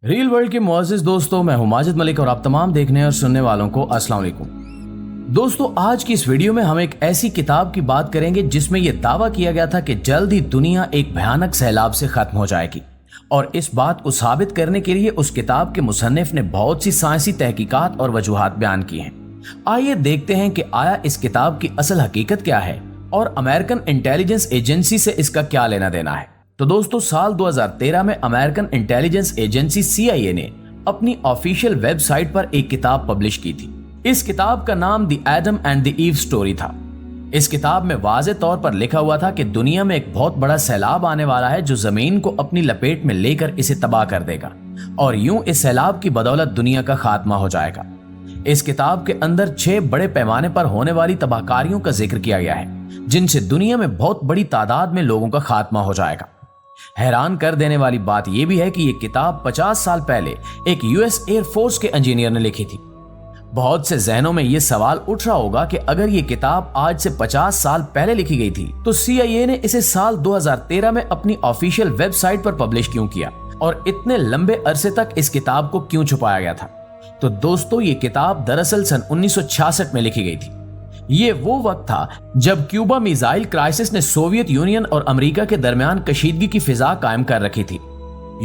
Reel world के मुअज़्ज़िज़ दोस्तों, मैं हूं माजिद मलिक और आप तमाम देखने और सुनने वालों को अस्सलाम वालेकुम। दोस्तों, आज की इस वीडियो में हम एक ऐसी किताब की बात करेंगे जिसमें यह दावा किया गया था कि जल्द ही दुनिया एक भयानक सैलाब से खत्म हो जाएगी, और इस बात को साबित करने के लिए उस किताब के मुसन्निफ ने बहुत सी साइंसी तहकीकात और वजूहात बयान की हैं। आइए देखते हैं कि आया इस किताब की असल हकीकत क्या है और अमेरिकन इंटेलिजेंस एजेंसी से इसका क्या लेना देना है। तो दोस्तों, साल 2013 में अमेरिकन इंटेलिजेंस एजेंसी CIA ने अपनी ऑफिशियल वेबसाइट पर एक किताब पब्लिश की थी। इस किताब का नाम the Adam and the eve story था। इस किताब में वाज़े तौर पर लिखा हुआ था कि दुनिया में एक बहुत बड़ा सैलाब आने वाला है जो जमीन को अपनी लपेट में लेकर इसे तबाह कर देगा, और यूं इस सैलाब की बदौलत दुनिया का खात्मा हो जाएगा। इस किताब के अंदर 6 बड़े पैमाने पर होने वाली तबाहकारियों का जिक्र किया गया है, जिनसे दुनिया में बहुत बड़ी तादाद में लोगों का खात्मा हो जाएगा। हैरान कर देने वाली बात यह भी है कि यह किताब 50 साल पहले एक US एयर फोर्स के इंजीनियर ने लिखी थी। बहुत से जहनों में यह सवाल उठ रहा होगा कि अगर यह किताब आज से 50 साल पहले लिखी गई थी तो CIA ने इसे साल 2013 में अपनी ऑफिशियल वेबसाइट पर पब्लिश क्यों किया, और इतने लंबे अरसे तक इस किताब को क्यों छुपाया गया था। तो दोस्तों, ये किताब दरअसल सन 1966 में लिखी गई थी। ये वो वक्त था जब क्यूबा मिसाइल क्राइसिस ने सोवियत यूनियन और अमेरिका के दरमियान कशीदगी की फिजा कायम कर रखी थी।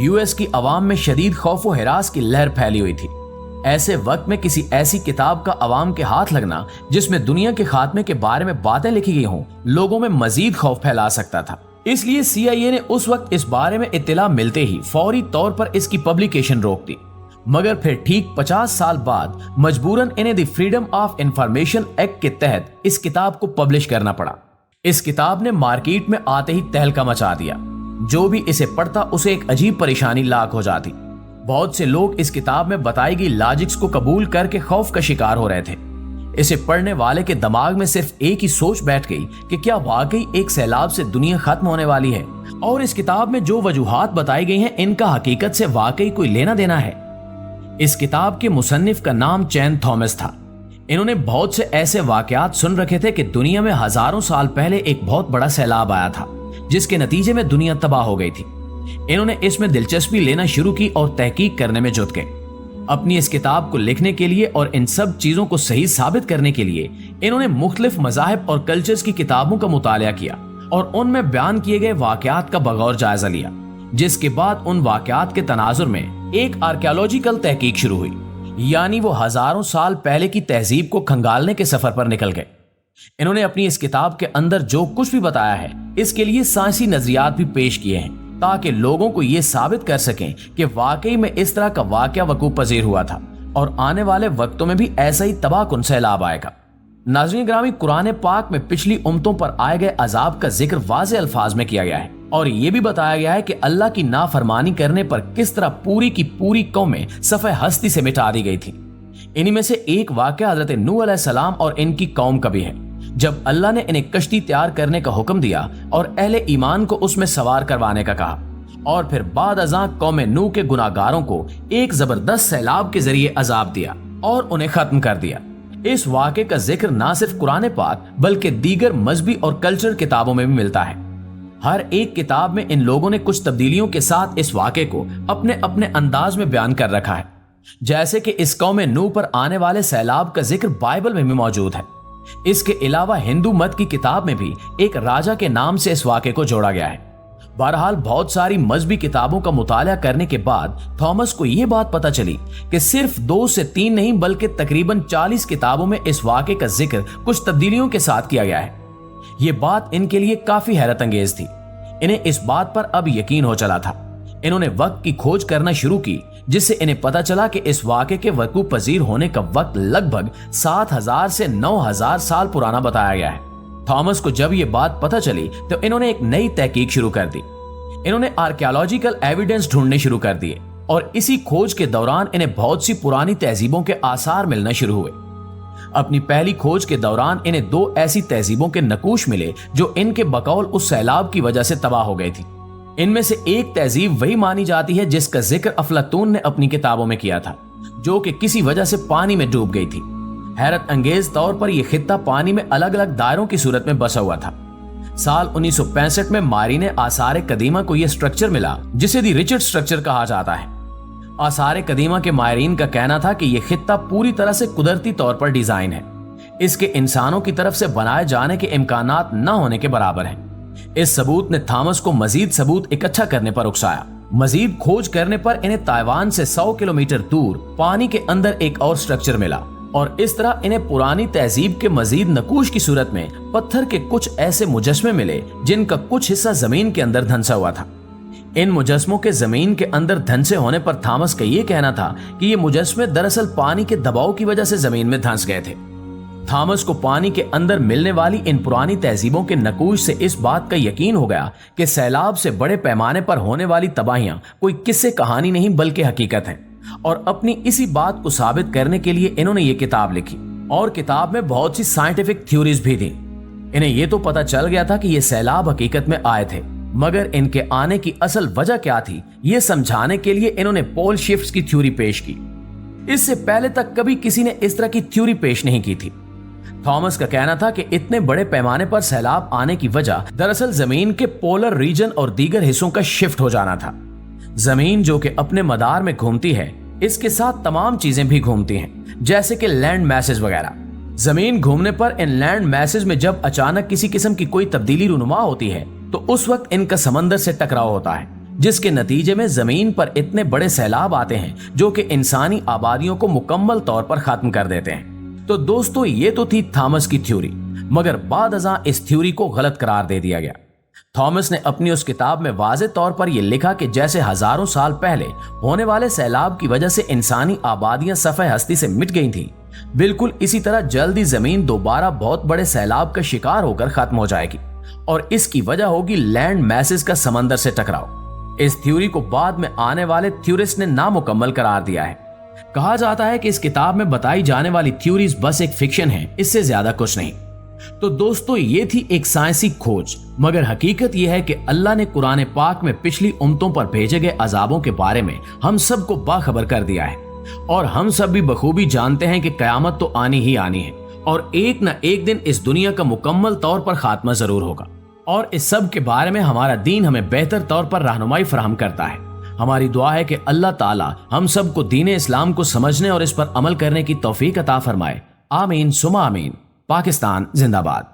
US की आवाम में शदीद खौफ व हिरास की लहर फैली हुई थी। ऐसे वक्त में किसी ऐसी किताब का आवाम के हाथ लगना जिसमें दुनिया के खात्मे के बारे में बातें लिखी गई हों, लोगों में मजीद खौफ फैला सकता था। इसलिए CIA ने उस वक्त इस बारे में इत्तला मिलते ही फौरी तौर पर इसकी पब्लिकेशन रोक दी। मगर फिर ठीक 50 साल बाद मजबूरन इन्हें the freedom of information act के तहत इस किताब को पब्लिश करना पड़ा। इस किताब ने मार्केट में आते ही तहलका मचा दिया। जो भी इसे पढ़ता उसे एक अजीब परेशानी लाक हो जाती। बहुत से लोग इस किताब में बताई गई लॉजिक्स को कबूल करके खौफ का शिकार हो रहे थे। इसे पढ़ने वाले के दिमाग में सिर्फ एक ही सोच बैठ गई कि क्या वाकई एक सैलाब से दुनिया खत्म होने वाली है, और इस किताब में जो वजूहात बताई गई हैं इनका हकीकत से वाकई कोई लेना देना है। इस किताब के मुसन्निफ का नाम चैन थॉमस था। इन्होंने बहुत से ऐसे वाकयात सुन रखे थे कि दुनिया में हजारों साल पहले एक बहुत बड़ा सैलाब आया था जिसके नतीजे में दुनिया तबाह हो गई थी। इन्होंने इसमें दिलचस्पी लेना शुरू की और तहकीक करने में जुट गए। अपनी इस किताब को लिखने के लिए और इन सब चीजों को सही साबित करने के लिए इन्होंने मुख्तलिफ मज़ाहिब और कल्चर्स की किताबों का मुतालिया किया और उनमें बयान किए गए वाकयात का बगौर जायजा लिया, जिसके बाद उन वाकयात के तनाजुर में एक आर्कियोलॉजिकल तहकीक शुरू हुई। यानी वो हजारों साल पहले की तहजीब को खंगालने के सफर पर निकल गए। इन्होंने अपनी इस किताब के अंदर जो कुछ भी बताया है इसके लिए साइंसी नजरियात भी पेश किए हैं, ताकि लोगों को ये साबित कर सकें कि वाकई में इस तरह का वाकया वकूफ पजीर हुआ था और आने वाले वक्तों में भी ऐसा ही तबाहकुन सैलाब आएगा। नाज़रीन ग्रामी, कुरान पाक में पिछली उम्मतों पर आए गए अजाब का जिक्र वाज़े अल्फाज में किया गया है, और ये भी बताया गया है कि अल्लाह की नाफरमानी करने पर किस तरह पूरी की पूरी कौमें सफ़े हस्ती से मिटा दी गई थी। इन्हीं में से एक वाक़या हज़रत नूह अलैहिस्सलाम और इनकी कौम का भी है, जब अल्लाह ने इन्हें कश्ती तैयार करने का हुक्म दिया और अहले ईमान को उसमें सवार करवाने का कहा, और फिर बाद अज़ां कौम नूह के गुनाहगारों को एक जबरदस्त सैलाब के जरिए अजाब दिया और उन्हें खत्म कर दिया। इस वाक़े का जिक्र ना सिर्फ कुरान पाक बल्कि दीगर मजहबी और कल्चरल किताबों में भी मिलता है। हर एक किताब में इन लोगों ने कुछ तब्दीलियों के साथ इस वाक़े को अपने अपने अंदाज में बयान कर रखा है। जैसे कि इस कौम नूह पर आने वाले सैलाब का जिक्र बाइबल में भी मौजूद है। इसके अलावा हिंदू मत की किताब में भी एक राजा के नाम से इस वाक़े को जोड़ा गया है। बहरहाल, बहुत सारी मजहबी किताबों का मुताला करने के बाद थॉमस को यह बात पता चली कि सिर्फ 2 से 3 नहीं बल्कि तकरीबन 40 किताबों में इस वाक़े का जिक्र कुछ तब्दीलियों के साथ किया गया है। ये बात इनके लिए काफी हैरत अंगेज थी। इन्हें इस बात पर अब यकीन हो चला था। इन्होंने वक्त की खोज करना शुरू की, जिससे इन्हें पता चला कि इस वाक़े के वकूफ पजीर होने का वक्त लगभग 7000 से 9000 साल पुराना बताया गया है। थॉमस को जब ये बात पता चली तो इन्होंने एक नई तहकीक शुरू कर दी। इन्होंने आर्कियोलॉजिकल एविडेंस ढूंढने शुरू कर दिए, और इसी खोज के दौरान इन्हें बहुत सी पुरानी तहजीबों के आसार मिलना शुरू हुए। अपनी पहली खोज के दौरान इन्हें 2 ऐसी तहजीबों के नकूश मिले जो इनके बकौल उस सैलाब की वजह से तबाह हो गई थी। इनमें से एक तहजीब वही मानी जाती है जिसका जिक्र अफलातून ने अपनी किताबों में किया था, जो कि किसी वजह से पानी में डूब गई थी। हैरत अंगेज तौर पर यह खित्ता पानी में अलग अलग दायरों की सूरत में बसा हुआ था। साल 1965 में मारी ने आसार कदीमा को यह स्ट्रक्चर मिला जिसे दी रिचर्ड स्ट्रक्चर कहा जाता है। आसार कदीमा के मायरीन का कहना था कि यह खित्ता पूरी तरह से कुदरती तौर पर डिजाइन है, इसके इंसानों की तरफ से बनाए जाने के इम्कानात न होने के बराबर है। इस सबूत ने थॉमस को मजीद सबूत इकट्ठा करने पर उकसाया। मजीद खोज करने पर इन्हें ताइवान से 100 किलोमीटर दूर पानी के अंदर एक और स्ट्रक्चर मिला और इस तरह इन्हें पुरानी तहजीब के मजीद नकूश की सूरत में पत्थर के कुछ ऐसे मुजस्मे मिले जिनका कुछ हिस्सा जमीन के अंदर धंसा हुआ था। इन मुजस्मों के जमीन के अंदर धंसे होने पर थॉमस का यह कहना था कि ये मुजस्मे दरअसल पानी के दबाव की वजह से जमीन में धंस गए थे। थॉमस को पानी के अंदर मिलने वाली इन पुरानी तहजीबों के नकूश से इस बात का यकीन हो गया कि सैलाब से बड़े पैमाने पर होने वाली तबाहियां कोई किस्से कहानी नहीं बल्कि हकीकत है। और अपनी इसी बात को साबित करने के लिए इन्होंने ये किताब लिखी और किताब में बहुत सी साइंटिफिक थ्योरीज भी थी। इन्हें यह तो पता चल गया था कि ये सैलाब हकीकत में आए थे, मगर इनके आने की असल वजह क्या थी ये समझाने के लिए इन्होंने पॉल शिफ्ट्स की थ्योरी पेश की। इससे पहले तक कभी किसी ने इस तरह की थ्योरी पेश नहीं की थी। थॉमस का कहना था कि इतने बड़े पैमाने पर सैलाब आने की वजह दरअसल जमीन के पोलर रीजन और दीगर हिस्सों का शिफ्ट हो जाना था। जमीन जो कि अपने मदार में घूमती है, इसके साथ तमाम चीजें भी घूमती हैं, जैसे कि लैंड मैसेज वगैरह। जमीन घूमने पर इन लैंड मैसेज में जब अचानक किसी किस्म की कोई तब्दीली रुनुमा होती है तो उस वक्त इनका समंदर से टकराव होता है, जिसके नतीजे में जमीन पर इतने बड़े सैलाब आते हैं जो कि इंसानी आबादियों को मुकम्मल तौर पर खत्म कर देते हैं। तो दोस्तों ये तो थी थॉमस की थ्योरी, मगर बाद अज़ां इस थ्योरी को गलत करार दे दिया गया। थॉमस ने अपनी उस किताब में वाज़े तौर पर यह लिखा कि जैसे हजारों साल पहले होने वाले सैलाब की वजह से इंसानी आबादियां सफ़े हस्ती से मिट गई थी, बिल्कुल इसी तरह जल्दी जमीन दोबारा बहुत बड़े सैलाब का शिकार होकर खत्म हो जाएगी और इसकी वजह होगी लैंड मैसेज का समंदर से टकराव। इस थ्योरी को बाद में आने वाले थ्योरिस्ट ने नामुकम्मल करार दिया है। कहा जाता है कि इस किताब में बताई जाने वाली थ्योरीज बस एक फिक्शन है, इससे ज्यादा कुछ नहीं। तो दोस्तों ये थी एक साइंसी खोज, मगर हकीकत यह है कि अल्लाह ने कुरान पाक में पिछली उम्मतों पर भेजे गए अजाबों के बारे में हम सबको बाखबर कर दिया है और हम सब भी बखूबी जानते हैं कि कयामत तो आनी ही आनी है और एक न एक दिन इस दुनिया का मुकम्मल तौर पर खात्मा जरूर होगा। और इस सब के बारे में हमारा दीन हमें बेहतर तौर पर रहनुमाई फराहम करता है। हमारी दुआ है कि अल्लाह ताला हम सबको दीन इस्लाम को समझने और इस पर अमल करने की तौफीक अता फरमाए। आमीन सुमा आमीन। पाकिस्तान जिंदाबाद।